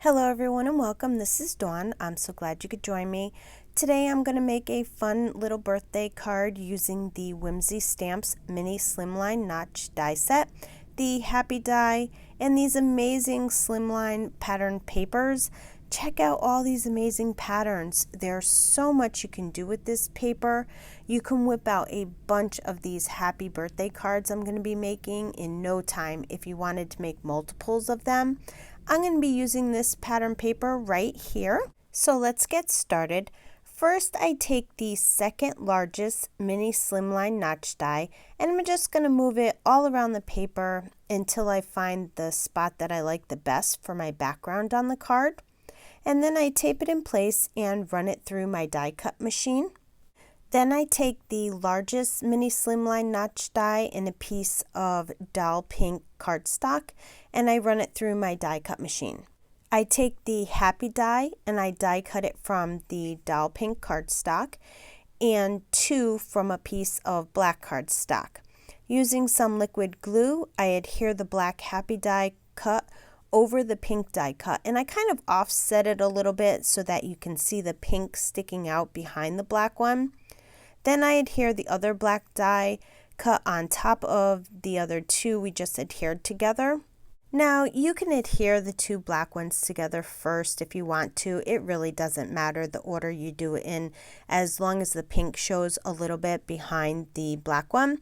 Hello everyone and welcome. This is Dawn. I'm so glad you could join me. Today I'm going to make a fun little birthday card using the Whimsy Stamps Mini Slimline Notch die set, the Happy die, and these amazing Slimline pattern papers. Check out all these amazing patterns. There's so much you can do with this paper. You can whip out a bunch of these happy birthday cards I'm going to be making in no time if you wanted to make multiples of them. I'm going to be using this pattern paper right here. So let's get started. First, I take the second largest mini slimline notch die and I'm just going to move it all around the paper until I find the spot that I like the best for my background on the card. And then I tape it in place and run it through my die cut machine. Then I take the largest mini slimline notch die in a piece of dull pink cardstock and I run it through my die cut machine. I take the happy die and I die cut it from the dull pink cardstock and two from a piece of black cardstock. Using some liquid glue, I adhere the black happy die cut over the pink die cut and I kind of offset it a little bit so that you can see the pink sticking out behind the black one. Then I adhere the other black die cut on top of the other two we just adhered together. Now you can adhere the two black ones together first if you want to. It really doesn't matter the order you do it in as long as the pink shows a little bit behind the black one.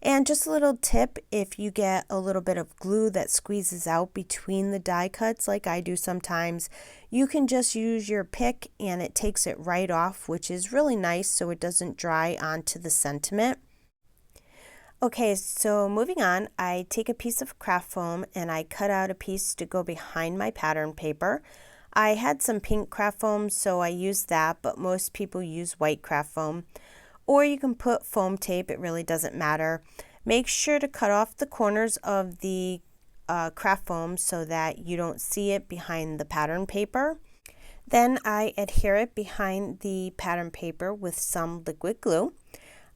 And just a little tip, if you get a little bit of glue that squeezes out between the die cuts like I do sometimes, you can just use your pick and it takes it right off, which is really nice so it doesn't dry onto the sentiment. Okay, so moving on, I take a piece of craft foam and I cut out a piece to go behind my pattern paper. I had some pink craft foam, so I used that, but most people use white craft foam. Or you can put foam tape, it really doesn't matter. Make sure to cut off the corners of the craft foam so that you don't see it behind the pattern paper. Then I adhere it behind the pattern paper with some liquid glue.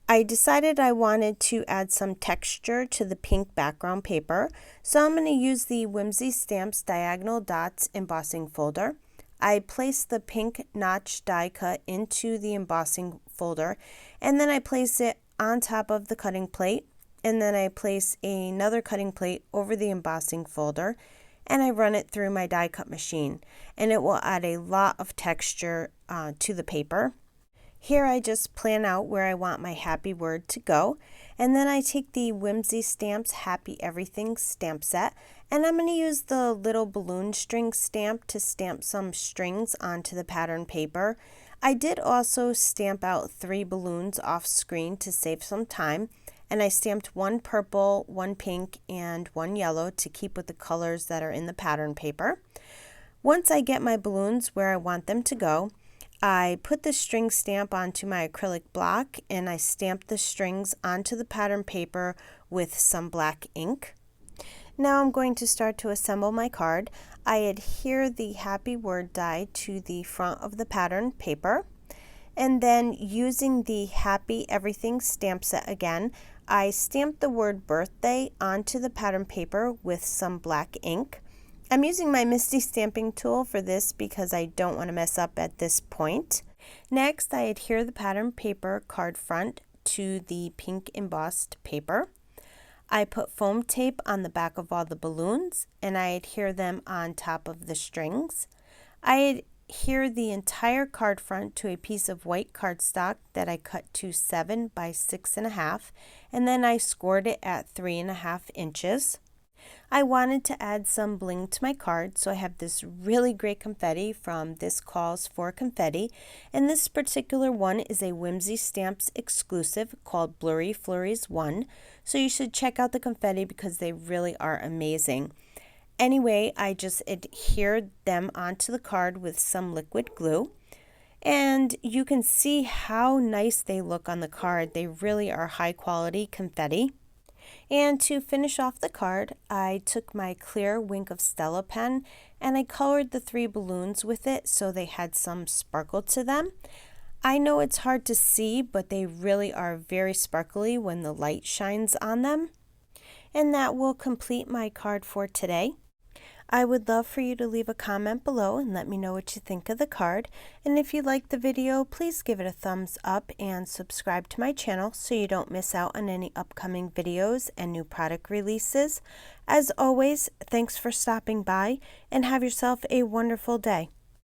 I decided I wanted to add some texture to the pink background paper, so I'm going to use the Whimsy Stamps Diagonal Dots embossing folder. I place the pink notch die cut into the embossing folder and then I place it on top of the cutting plate and then I place another cutting plate over the embossing folder and I run it through my die cut machine and it will add a lot of texture to the paper. Here I just plan out where I want my happy word to go and then I take the Whimsy Stamps Happy Everything stamp set and I'm going to use the little balloon string stamp to stamp some strings onto the pattern paper. I did also stamp out 3 balloons off screen to save some time and I stamped 1 purple, 1 pink, and 1 yellow to keep with the colors that are in the pattern paper. Once I get my balloons where I want them to go, I put the string stamp onto my acrylic block and I stamp the strings onto the pattern paper with some black ink. Now I'm going to start to assemble my card. I adhere the happy word die to the front of the pattern paper and then using the Happy Everything stamp set again, I stamp the word birthday onto the pattern paper with some black ink. I'm using my Misty stamping tool for this because I don't want to mess up at this point. Next, I adhere the pattern paper card front to the pink embossed paper. I put foam tape on the back of all the balloons and I adhere them on top of the strings. I adhere the entire card front to a piece of white cardstock that I cut to 7 by 6.5 and then I scored it at 3.5 inches. I wanted to add some bling to my card, so I have this really great confetti from This Calls for Confetti, and this particular one is a Whimsy Stamps exclusive called Blurry Flurries 1, so you should check out the confetti because they really are amazing. Anyway, I just adhered them onto the card with some liquid glue, and you can see how nice they look on the card. They really are high quality confetti. And to finish off the card, I took my clear Wink of Stella pen and I colored the 3 balloons with it so they had some sparkle to them. I know it's hard to see, but they really are very sparkly when the light shines on them. And that will complete my card for today. I would love for you to leave a comment below and let me know what you think of the card. And if you liked the video, please give it a thumbs up and subscribe to my channel so you don't miss out on any upcoming videos and new product releases. As always, thanks for stopping by and have yourself a wonderful day.